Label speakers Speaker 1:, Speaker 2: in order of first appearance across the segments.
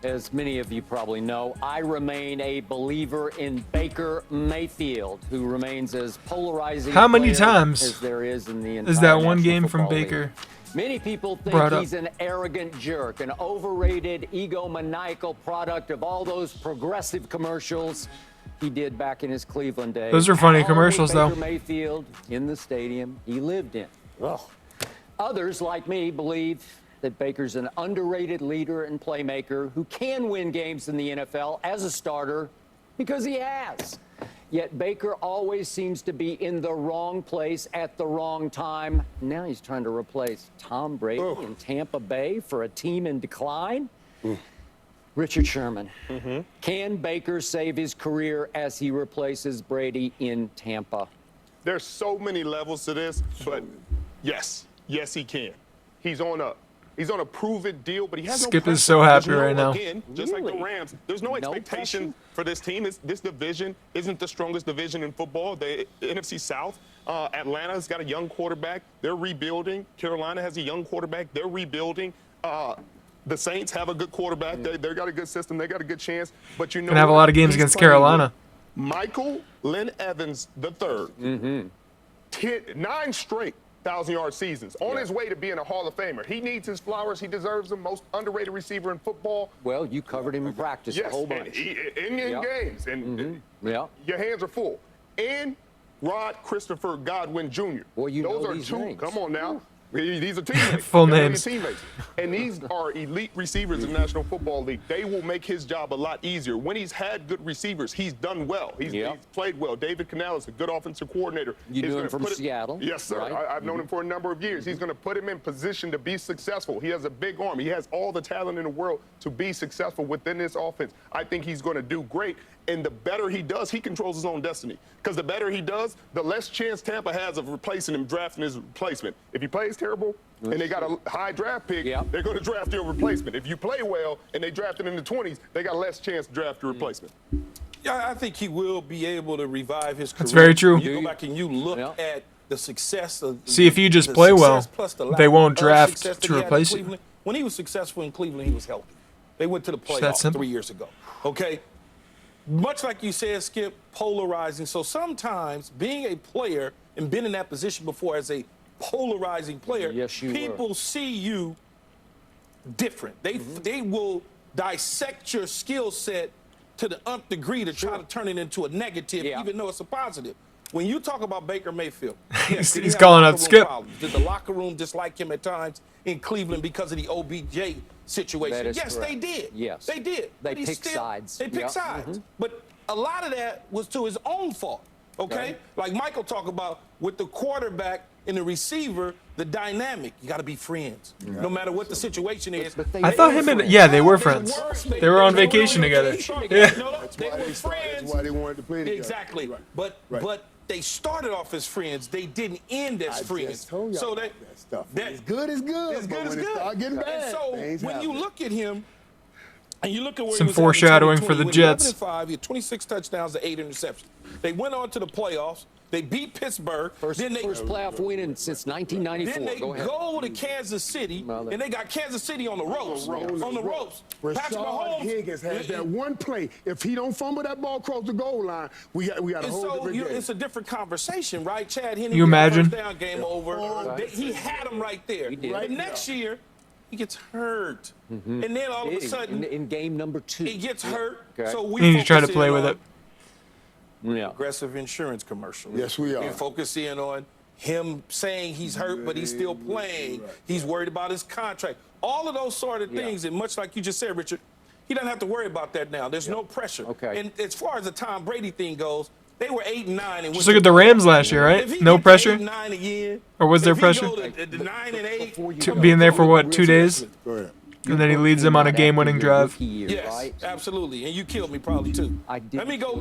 Speaker 1: As many of you probably know, I remain a believer in Baker Mayfield, who remains as polarizing
Speaker 2: How many
Speaker 1: player
Speaker 2: times
Speaker 1: as there is in the entire
Speaker 2: is that one
Speaker 1: National
Speaker 2: game from
Speaker 1: Football League.
Speaker 2: Baker?
Speaker 1: Many people think
Speaker 2: brought up?
Speaker 1: he's an arrogant jerk, an overrated, egomaniacal product of all those progressive commercials he did back in his Cleveland days.
Speaker 2: Those are funny
Speaker 1: Along
Speaker 2: commercials,
Speaker 1: with Baker
Speaker 2: though.
Speaker 1: Mayfield in the stadium he lived in. Ugh. Others, like me, believe that Baker's an underrated leader and playmaker who can win games in the NFL as a starter because he has. Yet Baker always seems to be in the wrong place at the wrong time. Now he's trying to replace Tom Brady in Tampa Bay for a team in decline. Richard Sherman, can Baker save his career as he replaces Brady in Tampa?
Speaker 3: There's so many levels to this, but yes, he can. He's on a prove-it deal, but he has
Speaker 2: Skip
Speaker 3: no
Speaker 2: is so happy right now.
Speaker 3: Again, just like the Rams, there's no expectation for this team. This division isn't the strongest division in football. The NFC South, Atlanta's got a young quarterback. They're rebuilding. Carolina has a young quarterback. They're rebuilding. The Saints have a good quarterback. They got a good system. They got a good chance. But you know,
Speaker 2: Gonna have a lot of games against Carolina.
Speaker 3: Michael Lynn Evans III, 9 straight 1,000-yard seasons, on his way to being a Hall of Famer. He needs his flowers. He deserves them. Most underrated receiver in football.
Speaker 1: Well, you covered him in practice a whole bunch.
Speaker 3: In games. And your hands are full. And Rod Christopher Godwin Jr.
Speaker 1: Well, you
Speaker 3: Those
Speaker 1: know
Speaker 3: are
Speaker 1: these
Speaker 3: two.
Speaker 1: names.
Speaker 3: Come on now. These are teammates.
Speaker 2: Full
Speaker 3: They're
Speaker 2: names.
Speaker 3: Teammates. And these are elite receivers in the National Football League. They will make his job a lot easier. When he's had good receivers, he's done well. He's played well. David Canales, a good offensive coordinator.
Speaker 1: You knew him from Seattle.
Speaker 3: Yes, sir.
Speaker 1: Right?
Speaker 3: I've known him for a number of years. He's going to put him in position to be successful. He has a big arm. He has all the talent in the world to be successful within this offense. I think he's going to do great. And the better he does, he controls his own destiny. Because the better he does, the less chance Tampa has of replacing him, drafting his replacement. If he plays terrible and they got a high draft pick, they're going to draft your replacement. If you play well and they draft it in the 20s, they got less chance to draft your replacement.
Speaker 4: Yeah, I think he will be able to revive his career.
Speaker 2: That's very true.
Speaker 4: You go back and you look at the success of
Speaker 2: See, if you just play well, they won't draft to replace you.
Speaker 4: When he was successful in Cleveland, he was healthy. They went to the playoffs 3 years ago. Okay? Much like you said, Skip, polarizing. So sometimes being a player and been in that position before as a polarizing player, people see you different. They will dissect your skill set to the nth degree to try to turn it into a negative, even though it's a positive. When you talk about Baker Mayfield, yes,
Speaker 2: he's calling out Skip.
Speaker 4: Did the locker room dislike him at times in Cleveland because of the OBJ situation? Yes,
Speaker 1: correct.
Speaker 4: they did.
Speaker 1: Yes.
Speaker 4: They did.
Speaker 1: They picked sides.
Speaker 4: They picked sides. But a lot of that was to his own fault, okay? Like Michael talked about with the quarterback and the receiver, the dynamic. You got to be friends, no matter what the situation is.
Speaker 2: I thought him and they were friends. They were on vacation together. Yeah.
Speaker 4: They were friends.
Speaker 5: That's why they wanted to play together.
Speaker 4: Exactly. But they started off as friends. They didn't end as friends. So that
Speaker 5: stuff. As good as good.
Speaker 4: As good
Speaker 5: but
Speaker 4: as
Speaker 5: when it
Speaker 4: good.
Speaker 5: start getting bad,
Speaker 4: And so when you look at him, and you look at where
Speaker 2: Some
Speaker 4: he was at in
Speaker 2: foreshadowing for the
Speaker 4: 2020,
Speaker 2: Jets.
Speaker 4: 11-5, he had 26 touchdowns to 8 interceptions. They went on to the playoffs. They beat Pittsburgh.
Speaker 1: First playoff win since 1994.
Speaker 4: Then they go to Kansas City, and they got Kansas City on the ropes. On the ropes. Patrick Mahomes.
Speaker 5: Higgins had that one play. If he don't fumble that ball across the goal line, we got a whole different game.
Speaker 4: It's a different conversation, right? Chad Henne.
Speaker 2: You imagine?
Speaker 4: First down, game over. He had him right there. Right next year, he gets hurt, and then all of a sudden,
Speaker 1: in game number 2,
Speaker 4: he gets hurt. So
Speaker 2: We need to try to play with it.
Speaker 4: Aggressive insurance commercial.
Speaker 5: Yes, we are.
Speaker 4: We focus in on him saying he's hurt, but he's still playing. He's worried about his contract. All of those sort of things, and much like you just said, Richard, he doesn't have to worry about that now. There's no pressure. And as far as the Tom Brady thing goes, they were 8-9. And
Speaker 2: just look at the Rams last year, right? No pressure?
Speaker 4: 8-9 again,
Speaker 2: or was there pressure?
Speaker 4: The 9-8,
Speaker 2: Being there for what, 2 days? And then he leads them on a game-winning drive.
Speaker 4: Yes, absolutely. And you killed me probably too.
Speaker 1: I did.
Speaker 4: Let me go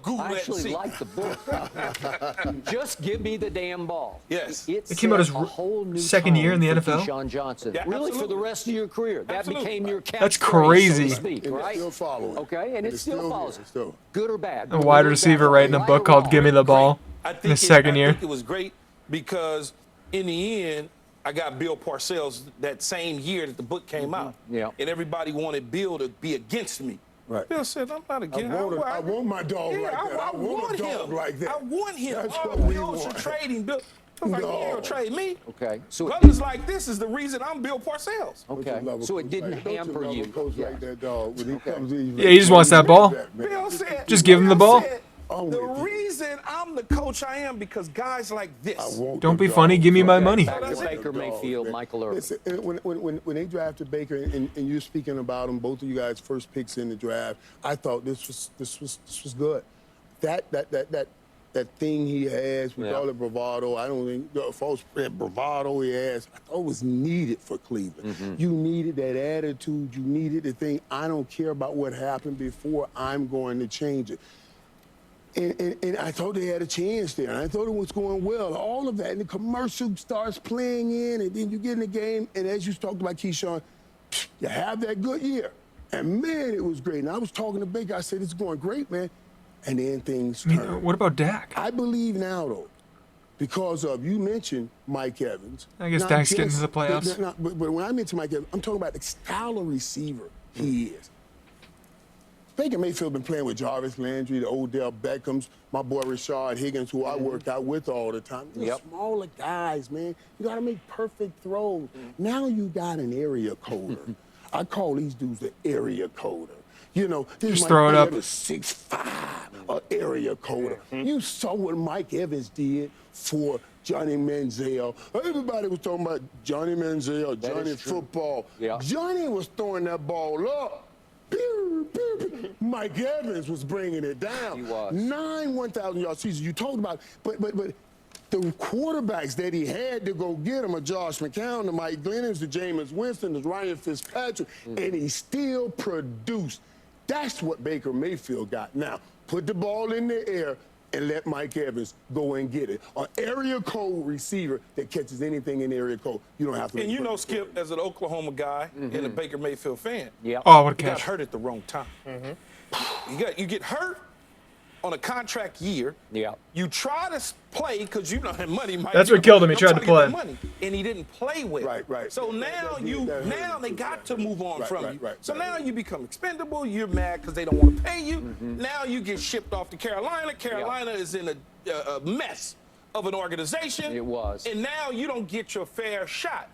Speaker 4: Google
Speaker 1: I
Speaker 4: that and see.
Speaker 1: actually like the book. Just give me the damn ball.
Speaker 4: Yes.
Speaker 1: It
Speaker 2: came out his
Speaker 1: set a whole new
Speaker 2: second year in the
Speaker 1: tone
Speaker 2: NFL?
Speaker 1: for Keyshawn Johnson.
Speaker 4: Yeah,
Speaker 1: really for the
Speaker 4: absolutely.
Speaker 1: rest of your career. That
Speaker 4: Absolutely.
Speaker 1: became your catchphrase,
Speaker 2: That's crazy.
Speaker 1: so to speak,
Speaker 5: And
Speaker 1: right?
Speaker 5: it's still following.
Speaker 1: Okay, and it still follows. Good or bad.
Speaker 2: A wide receiver writing a book called Give Me the Ball in his second
Speaker 4: I
Speaker 2: year.
Speaker 4: think it was great because in the end, I got Bill Parcells that same year that the book came out.
Speaker 1: Yeah.
Speaker 4: And everybody wanted Bill to be against me.
Speaker 5: Right.
Speaker 4: Bill said, I'm not against him.
Speaker 5: I want my dog like that. I want a dog like that.
Speaker 4: I want him.
Speaker 5: That's
Speaker 4: Oh,
Speaker 5: what we
Speaker 4: Bill should
Speaker 5: want.
Speaker 4: trade him. Bill. I was like, you ain't gonna trade me.
Speaker 1: Okay. So
Speaker 4: Brothers like this is the reason I'm Bill Parcells.
Speaker 1: okay. So it didn't hamper you.
Speaker 5: Coach like that dog. When he comes in,
Speaker 2: Yeah, he just wants that ball.
Speaker 4: Bill said,
Speaker 2: Just give him the
Speaker 4: Bill
Speaker 2: ball.
Speaker 4: said, the reason I'm the coach I am because guys like this.
Speaker 2: Don't be funny. Give me my money.
Speaker 1: Back to Baker Mayfield, Michael Irvin.
Speaker 5: Listen, when they drafted Baker, and you're speaking about him, both of you guys first picks in the draft, I thought this was good. That thing he has, we call it bravado. I don't think the false bravado he has. I thought it was needed for Cleveland. You needed that attitude. You needed the thing. I don't care about what happened before. I'm going to change it. And I thought they had a chance there. And I thought it was going well. All of that. And the commercial starts playing in, and then you get in the game. And as you talked about, Keyshawn, you have that good year. And, man, it was great. And I was talking to Baker. I said, it's going great, man. And then things turn.
Speaker 2: What about Dak?
Speaker 5: I believe now, though, because of, you mentioned Mike Evans.
Speaker 2: I guess Dak's getting to the playoffs.
Speaker 5: But when I mention Mike Evans, I'm talking about the style of receiver he is. Baker Mayfield been playing with Jarvis Landry, the Odell Beckhams, my boy Rashard Higgins, who I work out with all the time. They're smaller guys, man. You got to make perfect throws. Now you got an area coder. I call these dudes the area coder. You know, this
Speaker 2: just
Speaker 5: Mike
Speaker 2: throw it up.
Speaker 5: 6'5", an area coder. You saw what Mike Evans did for Johnny Manziel. Everybody was talking about Johnny Manziel, Johnny football.
Speaker 1: Yeah.
Speaker 5: Johnny was throwing that ball up. Mike Evans was bringing it down.
Speaker 1: He was.
Speaker 5: 9 1,000-yard seasons. You talked about, but the quarterbacks that he had to go get him, a Josh McCown, the Mike Glennons, the Jameis Winston, the Ryan Fitzpatrick, and he still produced. That's what Baker Mayfield got. Now, put the ball in the air and let Mike Evans go and get it. An area code receiver that catches anything in the area code, you don't have to.
Speaker 4: And you know, Skip, as an Oklahoma guy and a Baker Mayfield fan,
Speaker 2: Oh, what a
Speaker 4: you got
Speaker 2: catch.
Speaker 4: hurt at the wrong time. You get hurt on a contract year. You try to play because you know that money might.
Speaker 2: That's what killed him. He tried to play.
Speaker 4: Money, and he didn't play well.
Speaker 5: Right.
Speaker 4: So now now they got to move on from you. So now you become expendable. You're mad because they don't want to pay you. Now you get shipped off to Carolina. Carolina is in a mess of an organization.
Speaker 1: It was.
Speaker 4: And now you don't get your fair shot.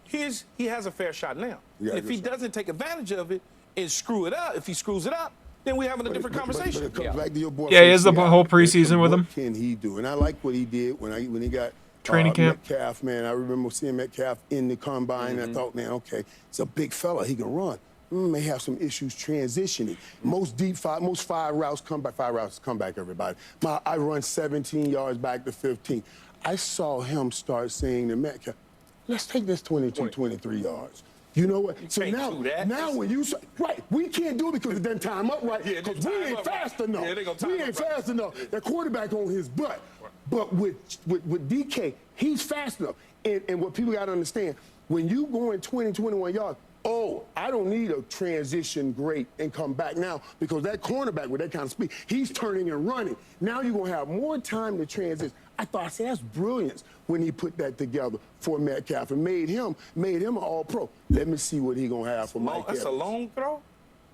Speaker 4: He has a fair shot now. And if he doesn't take advantage of it and screw it up, if he screws it up, then we're having a different conversation.
Speaker 5: But it comes back to your boy
Speaker 2: Yeah, he has the whole preseason with him.
Speaker 5: What can he do? And I like what he did when he got
Speaker 2: training camp.
Speaker 5: Metcalf, man. I remember seeing Metcalf in the combine. I thought, man, okay, it's a big fella. He can run. May have some issues transitioning. Most 5 routes come back. 5 routes come back, everybody. I run 17 yards back to 15. I saw him start saying to Metcalf, let's take this 22, 23 yards. You know what? So now when you we can't do it because it doesn't time up right. Because we ain't fast enough. We ain't fast enough. That quarterback on his butt. But with DK, he's fast enough. And what people got to understand, when you go in 20, 21 yards, I don't need a transition great and come back now because that cornerback with that kind of speed, he's turning and running. Now you're going to have more time to transition. I said, that's brilliance when he put that together for Metcalf and made him an all-pro. Let me see what he's going to have for Mike Evans.
Speaker 4: That's a long throw?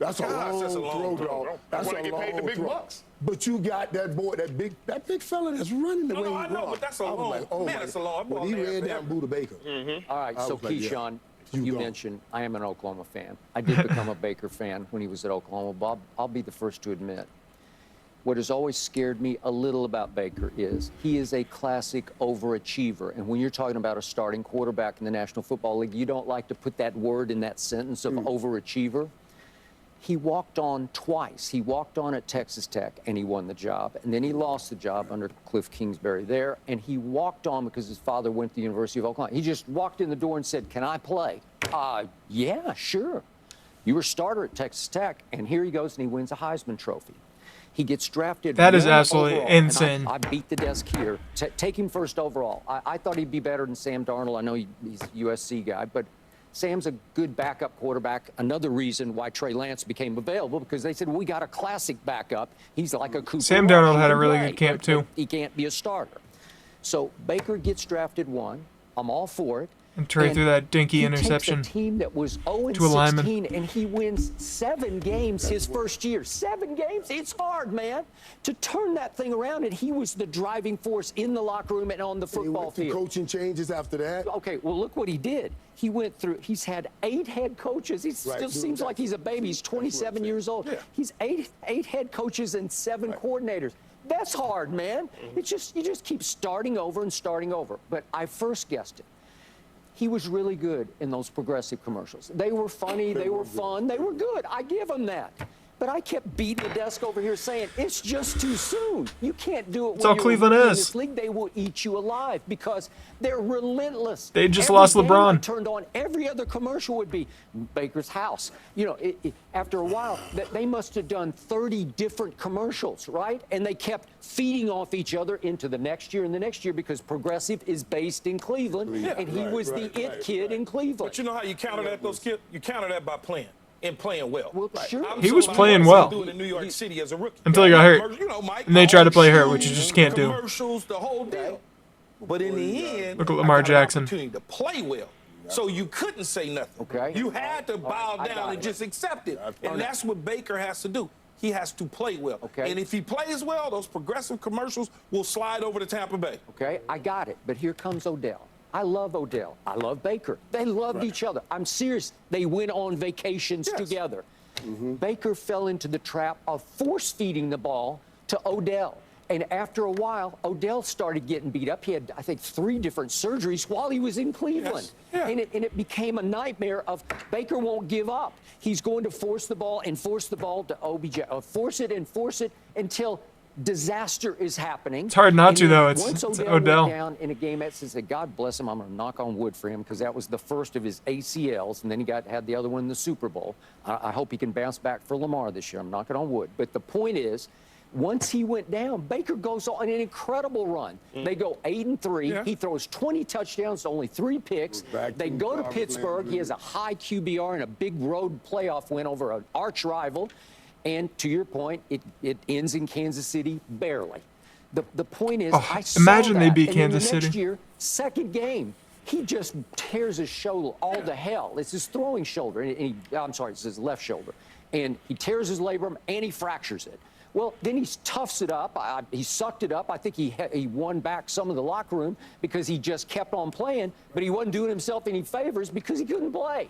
Speaker 5: That's a long throw. That's a long throw. But you got that boy, that big fella that's running the way he runs.
Speaker 4: I know, but that's a long. That's a long ball.
Speaker 5: When he ran down Buda Baker.
Speaker 1: All right, so Keyshawn, you mentioned I am an Oklahoma fan. I did become a Baker fan when he was at Oklahoma. Bob, I'll be the first to admit, what has always scared me a little about Baker is he is a classic overachiever. And when you're talking about a starting quarterback in the National Football League, you don't like to put that word in that sentence of overachiever. He walked on twice. He walked on at Texas Tech, and he won the job. And then he lost the job under Cliff Kingsbury there. And he walked on because his father went to the University of Oklahoma. He just walked in the door and said, can I play? Yeah, sure. You were starter at Texas Tech, and here he goes, and he wins a Heisman Trophy. He gets drafted.
Speaker 2: That is absolutely insane.
Speaker 1: I beat the desk here. Take him first overall. I thought he'd be better than Sam Darnold. I know he's a USC guy, but Sam's a good backup quarterback. Another reason why Trey Lance became available, because they said, well, we got a classic backup. He's like a Cooper.
Speaker 2: Sam Darnold had a really good camp, too.
Speaker 1: He can't be a starter. So Baker gets drafted 1. I'm all for it.
Speaker 2: And Trey threw that dinky interception
Speaker 1: Takes a team that was 0-16
Speaker 2: to a lineman.
Speaker 1: and he wins 7 games his first year. 7 games? It's hard, man, to turn that thing around. And he was the driving force in the locker room and on the football field.
Speaker 5: Coaching changes after that.
Speaker 1: Okay, well, look what he did. He went through, he's had 8 head coaches. He still seems like he's a baby. He's 27 years old.
Speaker 4: Yeah.
Speaker 1: He's eight head coaches and 7 coordinators. That's hard, man. It's just, you just keep starting over and starting over. But I first guessed it. He was really good in those Progressive commercials. They were funny, they were fun, they were good. I give him that. But I kept beating the desk over here saying, it's just too soon. You can't do it when
Speaker 2: all
Speaker 1: you're
Speaker 2: Cleveland
Speaker 1: in
Speaker 2: is.
Speaker 1: this league. They will eat you alive because they're relentless.
Speaker 2: They just
Speaker 1: Every
Speaker 2: lost
Speaker 1: game
Speaker 2: LeBron.
Speaker 1: I turned on, every other commercial would be Baker's house. You know, after a while, they must have done 30 different commercials, right? And they kept feeding off each other into the next year and the next year because Progressive is based in Cleveland, and he was the it kid in Cleveland.
Speaker 4: But you know how you counter that, though, Skip? You counter that by playing. And playing well.
Speaker 1: Well, sure.
Speaker 2: He was playing well.
Speaker 4: Doing in New York City as a rookie.
Speaker 2: Until he got hurt.
Speaker 4: You know, Mike,
Speaker 2: And they tried to play hurt, which you just can't do.
Speaker 4: Commercials, the whole deal. But in the end,
Speaker 2: Look at Lamar
Speaker 4: I got an
Speaker 2: Jackson.
Speaker 4: opportunity to play well. So you couldn't say nothing.
Speaker 1: Okay.
Speaker 4: You had to bow
Speaker 1: I
Speaker 4: down
Speaker 1: got
Speaker 4: and
Speaker 1: it.
Speaker 4: just accept it. And that's what Baker has to do. He has to play well.
Speaker 1: Okay.
Speaker 4: And if he plays well, those Progressive commercials will slide over to Tampa Bay.
Speaker 1: Okay, I got it. But here comes Odell. I love Odell. I love Baker. They loved each other. I'm serious. They went on vacations together. Baker fell into the trap of force-feeding the ball to Odell. And after a while, Odell started getting beat up. He had, I think, 3 different surgeries while he was in Cleveland.
Speaker 4: Yes. Yeah.
Speaker 1: And it became a nightmare of Baker won't give up. He's going to force the ball and force the ball to OBJ. Force it until disaster is happening.
Speaker 2: It's hard not
Speaker 1: And
Speaker 2: to,
Speaker 1: then
Speaker 2: though. It's
Speaker 1: once
Speaker 2: Odell.
Speaker 1: went down in a game that says, God bless him, I'm going to knock on wood for him because that was the first of his ACLs, and then he had the other one in the Super Bowl. I hope he can bounce back for Lamar this year. I'm knocking on wood. But the point is, once he went down, Baker goes on an incredible run. They go 8-3.
Speaker 4: Yeah.
Speaker 1: He throws 20 touchdowns to only 3 picks. They go to Pittsburgh. He has a high QBR and a big road playoff win over an arch rival. And to your point, it ends in Kansas City barely. The point is, I saw
Speaker 2: imagine they
Speaker 1: that,
Speaker 2: beat
Speaker 1: and then
Speaker 2: Kansas
Speaker 1: the next
Speaker 2: City.
Speaker 1: year, second game, he just tears his shoulder all to hell. It's his throwing shoulder. I'm sorry, it's his left shoulder. And he tears his labrum and he fractures it. Well, then he toughs it up. He sucked it up. I think he won back some of the locker room because he just kept on playing, but he wasn't doing himself any favors because he couldn't play.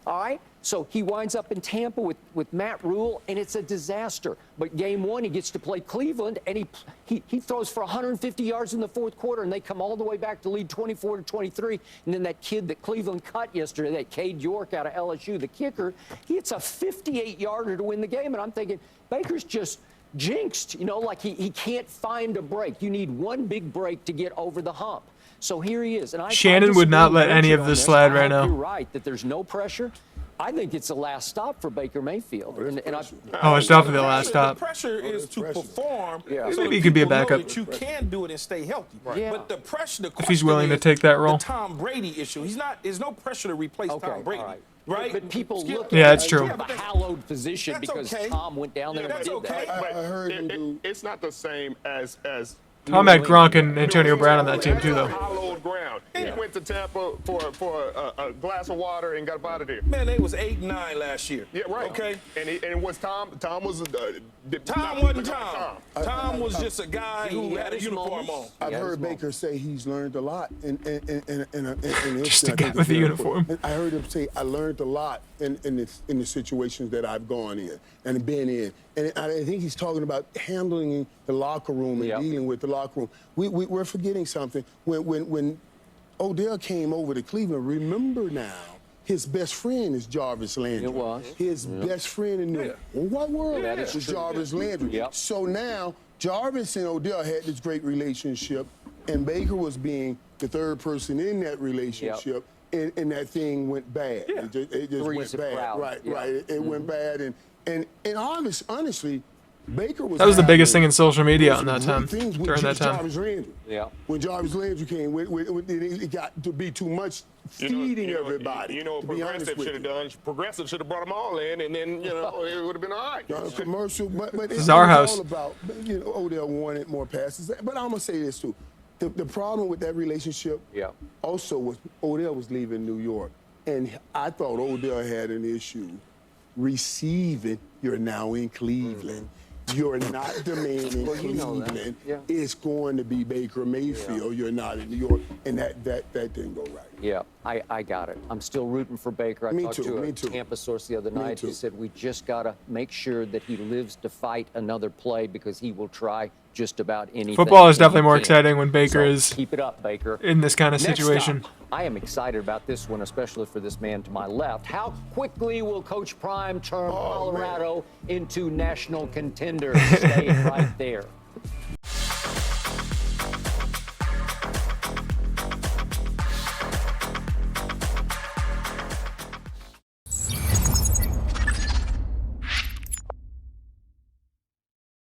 Speaker 1: All right? So he winds up in Tampa with Matt Rule, and it's a disaster. But game 1, he gets to play Cleveland, and he throws for 150 yards in the 4th quarter, and they come all the way back to lead 24-23. And then that kid that Cleveland cut yesterday, that Cade York out of LSU, the kicker, he hits a 58-yarder to win the game. And I'm thinking, Baker's just jinxed, you know, like he can't find a break. You need one big break to get over the hump. So here he is. And
Speaker 2: Shannon would not let any of this slide right now.
Speaker 1: You're right that there's no pressure. I think it's the last stop for Baker Mayfield.
Speaker 2: It's definitely the last stop.
Speaker 4: The pressure is to perform.
Speaker 1: Yeah.
Speaker 4: So
Speaker 2: Maybe he could be a
Speaker 4: people know
Speaker 2: backup.
Speaker 4: that you can do it and stay healthy.
Speaker 1: Yeah.
Speaker 4: But the pressure,
Speaker 2: If he's willing to take that role.
Speaker 4: The Tom Brady issue. There's no pressure to replace Tom Brady.
Speaker 1: all right.
Speaker 4: Right?
Speaker 1: But people
Speaker 4: Skip,
Speaker 1: look
Speaker 2: Yeah,
Speaker 1: at
Speaker 2: it's
Speaker 1: it
Speaker 2: true.
Speaker 1: as a hallowed position
Speaker 4: That's
Speaker 1: because
Speaker 4: okay.
Speaker 1: Tom went down there and
Speaker 4: That's
Speaker 1: did
Speaker 4: okay.
Speaker 1: that.
Speaker 3: But
Speaker 5: I heard him do.
Speaker 3: it's not the same as
Speaker 2: Tom had Gronk and Antonio Brown on that team, too, though.
Speaker 3: Hallowed ground. He went to Tampa for a glass of water and got up out of there.
Speaker 4: Man, they was 8-9 last year.
Speaker 3: Yeah, right.
Speaker 4: Okay.
Speaker 3: And was Tom was
Speaker 4: Tom wasn't Tom. Tom was just a guy
Speaker 1: He
Speaker 4: who
Speaker 1: had
Speaker 4: had a
Speaker 1: his
Speaker 4: uniform
Speaker 1: moments.
Speaker 4: on.
Speaker 5: I've
Speaker 1: Yeah,
Speaker 5: heard
Speaker 1: it's
Speaker 5: Baker say he's learned a lot in
Speaker 2: Just a guy with a uniform.
Speaker 5: I heard him say, I learned a lot in the situations that I've gone in and been in. And I think he's talking about handling the locker room and dealing with the locker room. We're forgetting something. When Odell came over to Cleveland, remember now, his best friend is Jarvis Landry.
Speaker 1: It was.
Speaker 5: His best friend in the what world
Speaker 1: That is
Speaker 5: was
Speaker 1: true.
Speaker 5: Jarvis Landry.
Speaker 1: Yep.
Speaker 5: So now Jarvis and Odell had this great relationship, and Baker was being the third person in that relationship, and that thing went bad.
Speaker 4: Yeah.
Speaker 5: It just
Speaker 1: Three's
Speaker 5: went
Speaker 1: a
Speaker 5: bad.
Speaker 1: crowd.
Speaker 5: Right,
Speaker 1: Yeah.
Speaker 5: right. It went bad, and honestly, Baker was.
Speaker 2: That was the biggest thing
Speaker 5: having
Speaker 2: in social media
Speaker 5: some
Speaker 2: on that
Speaker 5: great
Speaker 2: time,
Speaker 5: things with
Speaker 2: during that time.
Speaker 5: Jarvis Landry.
Speaker 1: Yeah.
Speaker 5: When Jarvis Landry came, it got to be too much feeding everybody.
Speaker 3: You know what
Speaker 5: to be honest
Speaker 3: Progressive
Speaker 5: with
Speaker 3: should have
Speaker 5: you.
Speaker 3: done? Progressive should have brought them all in, and then, it would have been all right.
Speaker 5: Commercial, but
Speaker 2: is our house.
Speaker 5: all about, Odell wanted more passes. But I'm going to say this, too. The problem with that relationship also was Odell was leaving New York. And I thought Odell had an issue receiving, you're now in Cleveland. You're not the man in Cleveland. It's going to be Baker Mayfield. You're not in New York. And that didn't go right.
Speaker 1: Yeah, I got it. I'm still rooting for Baker. I talked to a Tampa source the other night who said we just got to make sure that he lives to fight another play because he will try just about anything.
Speaker 2: Football is definitely more exciting when Baker is
Speaker 1: keep it up, Baker.
Speaker 2: in this kind of situation.
Speaker 1: Next up, I am excited about this one, especially for this man to my left. How quickly will Coach Prime turn Colorado into national contenders? Stay right there.